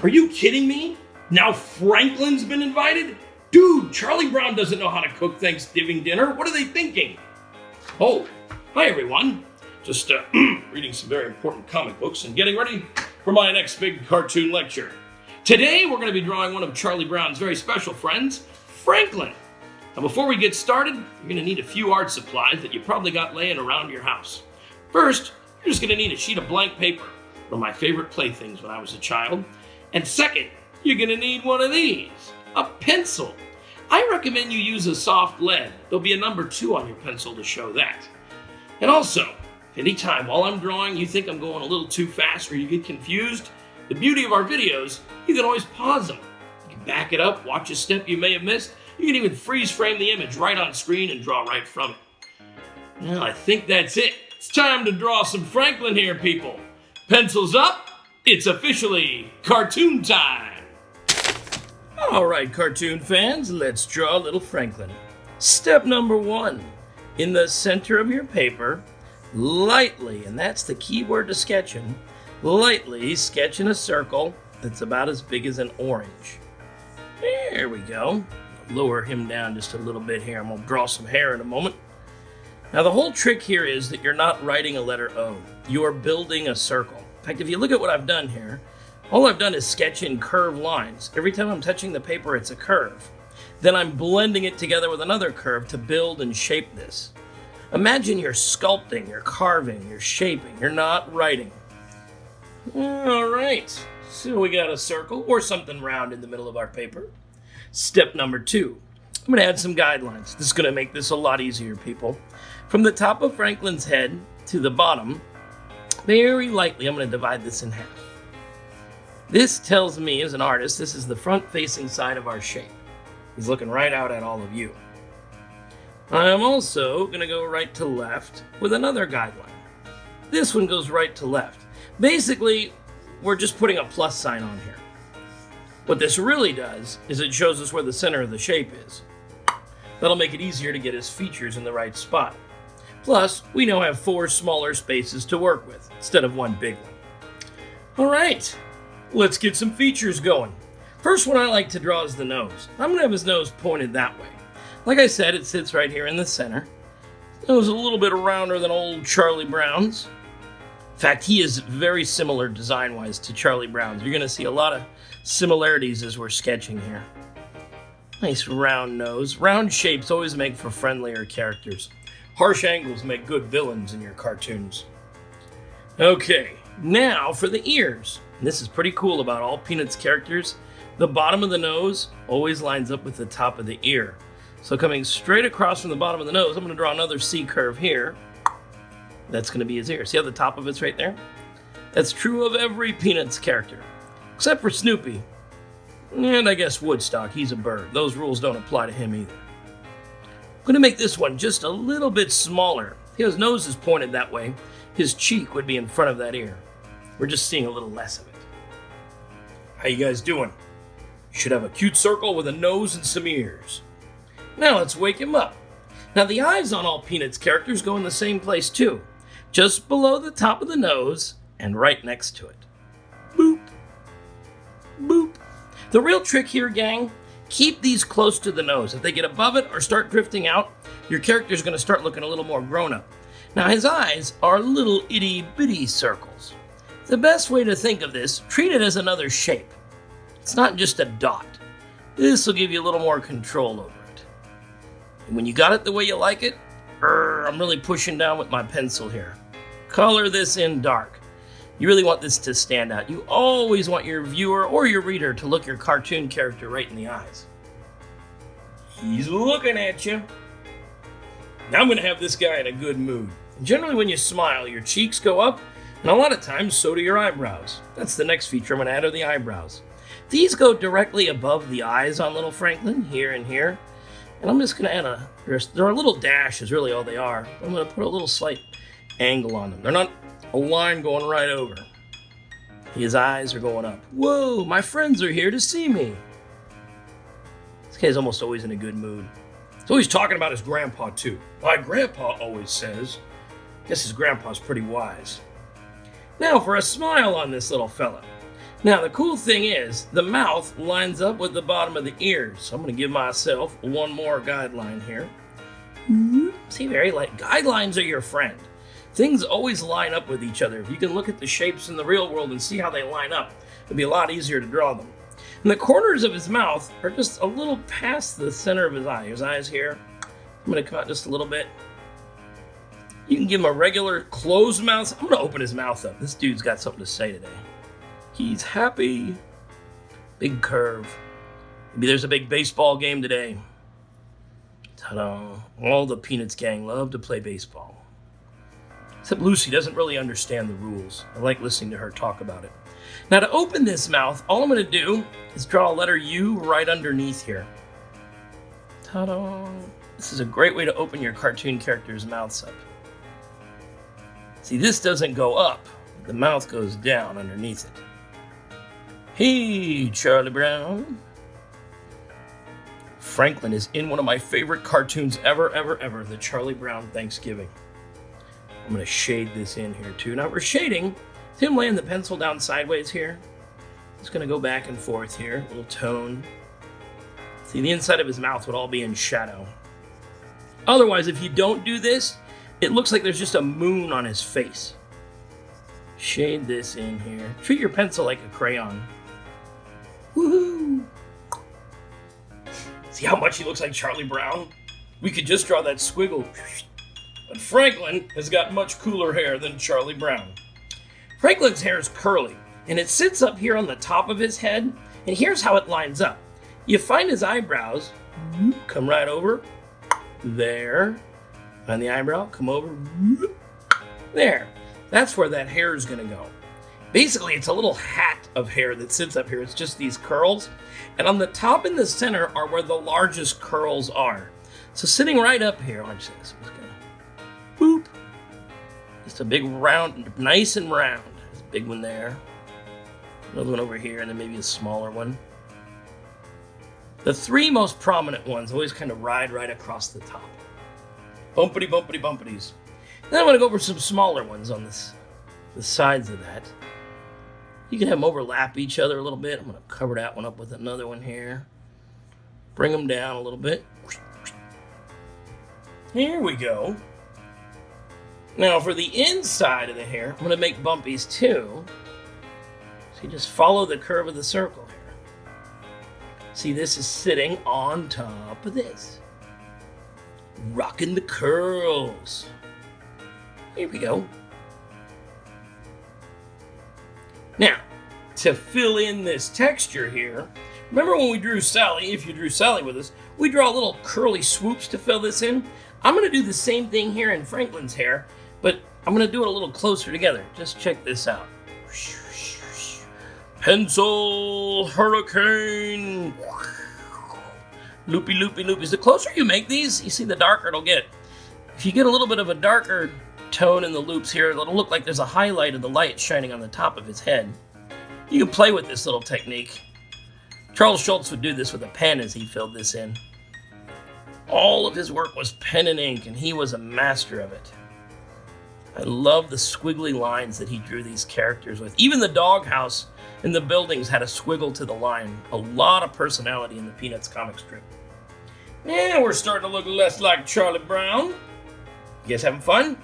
Are you kidding me? Now Franklin's been invited? Dude, Charlie Brown doesn't know how to cook Thanksgiving dinner. What are they thinking? Oh, hi everyone. Just reading some very important comic books and getting ready for my next big cartoon lecture. Today we're going to be drawing one of Charlie Brown's very special friends, Franklin. Now before we get started, you're going to need a few art supplies that you probably got laying around your house. First, you're just going to need a sheet of blank paper, one of my favorite playthings when I was a child. And second, you're going to need one of these, a pencil. I recommend you use a soft lead. There'll be a number 2 on your pencil to show that. And also, anytime while I'm drawing you think I'm going a little too fast or you get confused, the beauty of our videos, you can always pause them. You can back it up, watch a step you may have missed. You can even freeze frame the image right on screen and draw right from it. Well, I think that's it. It's time to draw some Franklin here, people. Pencils up, it's officially cartoon time. All right, cartoon fans, let's draw little Franklin. Step number 1. In the center of your paper, lightly, and that's the key word to sketching, lightly sketch in a circle that's about as big as an orange. There we go. Lower him down just a little bit here. I'm going to draw some hair in a moment. Now the whole trick here is that you're not writing a letter O. You are building a circle. In fact, if you look at what I've done here, all I've done is sketch in curved lines. Every time I'm touching the paper, it's a curve. Then I'm blending it together with another curve to build and shape this. Imagine you're sculpting, you're carving, you're shaping, you're not writing. All right, so we got a circle or something round in the middle of our paper. Step number 2, I'm going to add some guidelines. This is going to make this a lot easier, people. From the top of Franklin's head to the bottom, very lightly, I'm going to divide this in half. This tells me, as an artist, this is the front-facing side of our shape. He's looking right out at all of you. I'm also going to go right to left with another guideline. This one goes right to left. Basically, we're just putting a plus sign on here. What this really does is it shows us where the center of the shape is. That'll make it easier to get his features in the right spot. Plus, we now have 4 smaller spaces to work with instead of 1 big one. All right, let's get some features going. First one I like to draw is the nose. I'm going to have his nose pointed that way. Like I said, it sits right here in the center. His nose is a little bit rounder than old Charlie Brown's. In fact, he is very similar design-wise to Charlie Brown's. You're going to see a lot of similarities as we're sketching here. Nice round nose. Round shapes always make for friendlier characters. Harsh angles make good villains in your cartoons. Okay, now for the ears. And this is pretty cool about all Peanuts characters. The bottom of the nose always lines up with the top of the ear. So coming straight across from the bottom of the nose, I'm going to draw another C curve here. That's going to be his ear. See how the top of it's right there? That's true of every Peanuts character, except for Snoopy. And I guess Woodstock, he's a bird. Those rules don't apply to him either. I'm going to make this one just a little bit smaller. His nose is pointed that way. His cheek would be in front of that ear. We're just seeing a little less of it. How you guys doing? You should have a cute circle with a nose and some ears. Now let's wake him up. Now the eyes on all Peanuts characters go in the same place too. Just below the top of the nose and right next to it. Boop. Boop. The real trick here, gang, keep these close to the nose. If they get above it or start drifting out, your character's going to start looking a little more grown up. Now his eyes are little itty bitty circles. The best way to think of this, treat it as another shape. It's not just a dot. This will give you a little more control over it. And when you got it the way you like it, I'm really pushing down with my pencil here. Color this in dark. You really want this to stand out. You always want your viewer or your reader to look your cartoon character right in the eyes. He's looking at you. Now I'm going to have this guy in a good mood. And generally when you smile, your cheeks go up, and a lot of times so do your eyebrows. That's the next feature I'm going to add, are the eyebrows. These go directly above the eyes on little Franklin, here and here. And I'm just going to add they're a little dash is really all they are. I'm going to put a little slight angle on them. They're not a line going right over. His eyes are going up. Whoa, my friends are here to see me. This guy's almost always in a good mood. He's always talking about his grandpa too. My grandpa always says. Guess his grandpa's pretty wise. Now for a smile on this little fella. Now, the cool thing is, the mouth lines up with the bottom of the ears. So I'm going to give myself one more guideline here. See, very light. Guidelines are your friend. Things always line up with each other. If you can look at the shapes in the real world and see how they line up, it'll be a lot easier to draw them. And the corners of his mouth are just a little past the center of his eye. His eye's here. I'm going to cut just a little bit. You can give him a regular closed mouth. I'm going to open his mouth up. This dude's got something to say today. He's happy. Big curve. Maybe there's a big baseball game today. Ta-da. All the Peanuts gang love to play baseball. Except Lucy doesn't really understand the rules. I like listening to her talk about it. Now to open this mouth, all I'm going to do is draw a letter U right underneath here. Ta-da. This is a great way to open your cartoon characters' mouths up. See, this doesn't go up. The mouth goes down underneath it. Hey, Charlie Brown. Franklin is in one of my favorite cartoons ever, the Charlie Brown Thanksgiving. I'm going to shade this in here too. Now we're shading. See him laying the pencil down sideways here? It's going to go back and forth here, a little tone. See, the inside of his mouth would all be in shadow. Otherwise, if you don't do this, it looks like there's just a moon on his face. Shade this in here. Treat your pencil like a crayon. Woohoo! See how much he looks like Charlie Brown? We could just draw that squiggle. But Franklin has got much cooler hair than Charlie Brown. Franklin's hair is curly, and it sits up here on the top of his head, and here's how it lines up. You find his eyebrows, come right over, there, find the eyebrow, come over, there. That's where that hair is going to go. Basically, it's a little hat of hair that sits up here. It's just these curls, and on the top and the center are where the largest curls are. So sitting right up here, watch this. I'm just gonna boop. Just a big round, nice and round. There's a big one there. Another one over here, and then maybe a smaller one. The three most prominent ones always kind of ride right across the top. Bumpity, bumpity, bumpities. Then I'm going to go over some smaller ones on the sides of that. You can have them overlap each other a little bit. I'm going to cover that one up with another one here. Bring them down a little bit. Here we go. Now for the inside of the hair, I'm going to make bumpies too. So you just follow the curve of the circle here. See, this is sitting on top of this. Rocking the curls. Here we go. Now, to fill in this texture here, remember when we drew Sally, if you drew Sally with us, we draw little curly swoops to fill this in. I'm going to do the same thing here in Franklin's hair, but I'm going to do it a little closer together. Just check this out. Pencil hurricane. Loopy, loopy, loopy. The closer you make these, you see, the darker it'll get. If you get a little bit of a darker tone in the loops here, it'll look like there's a highlight of the light shining on the top of his head. You can play with this little technique. Charles Schulz would do this with a pen as he filled this in. All of his work was pen and ink, and he was a master of it. I love the squiggly lines that he drew these characters with. Even the doghouse in the buildings had a squiggle to the line. A lot of personality in the Peanuts comic strip. Yeah, we're starting to look less like Charlie Brown. You guys having fun?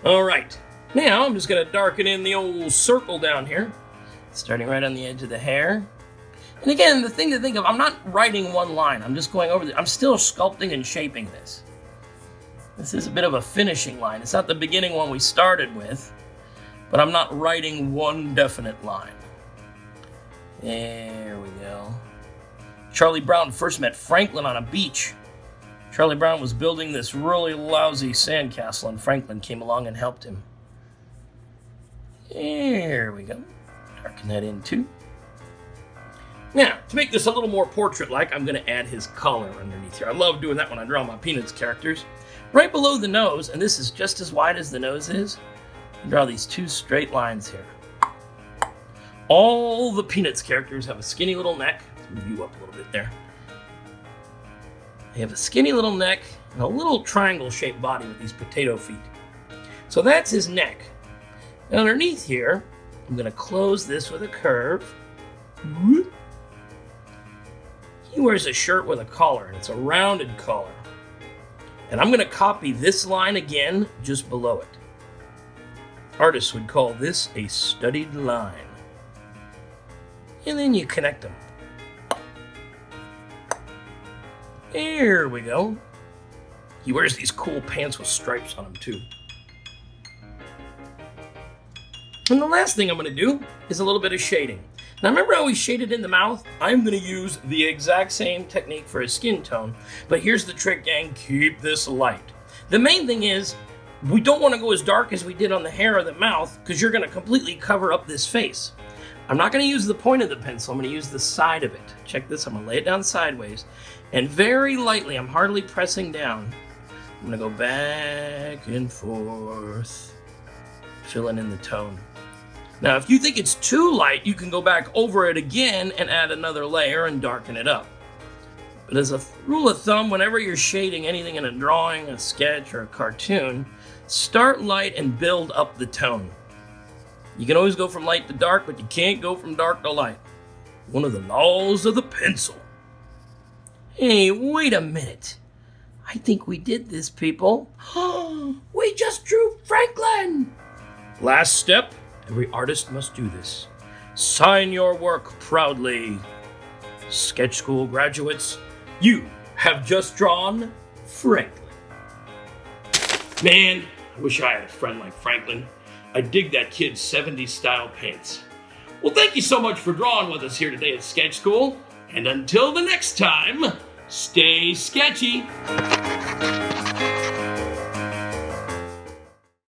All right. Now I'm just going to darken in the old circle down here, starting right on the edge of the hair. And again, the thing to think of, I'm not writing one line. I'm just going over I'm still sculpting and shaping this. This is a bit of a finishing line. It's not the beginning one we started with, but I'm not writing one definite line. There we go. Charlie Brown first met Franklin on a beach. Charlie Brown was building this really lousy sandcastle, and Franklin came along and helped him. There we go. Darken that in too. Now, to make this a little more portrait-like, I'm going to add his collar underneath here. I love doing that when I draw my Peanuts characters. Right below the nose, and this is just as wide as the nose is, I draw these two straight lines here. All the Peanuts characters have a skinny little neck. Let's move you up a little bit there. They have a skinny little neck and a little triangle-shaped body with these potato feet. So that's his neck. And underneath here, I'm going to close this with a curve. He wears a shirt with a collar, and it's a rounded collar. And I'm going to copy this line again just below it. Artists would call this a studied line. And then you connect them. There we go. He wears these cool pants with stripes on them too. And the last thing I'm going to do is a little bit of shading. Now remember how we shaded in the mouth? I'm going to use the exact same technique for his skin tone, but here's the trick, gang. Keep this light. The main thing is, we don't want to go as dark as we did on the hair or the mouth, because you're going to completely cover up this face. I'm not going to use the point of the pencil, I'm going to use the side of it. Check this, I'm going to lay it down sideways, and very lightly, I'm hardly pressing down. I'm going to go back and forth, filling in the tone. Now, if you think it's too light, you can go back over it again and add another layer and darken it up. But as a rule of thumb, whenever you're shading anything in a drawing, a sketch, or a cartoon, start light and build up the tone. You can always go from light to dark, but you can't go from dark to light. One of the laws of the pencil. Hey, wait a minute. I think we did this, people. We just drew Franklin! Last step. Every artist must do this. Sign your work proudly. Sketch school graduates, you have just drawn Franklin. Man, I wish I had a friend like Franklin. I dig that kid's 70s style pants. Well, thank you so much for drawing with us here today at Sketch School. And until the next time, stay sketchy.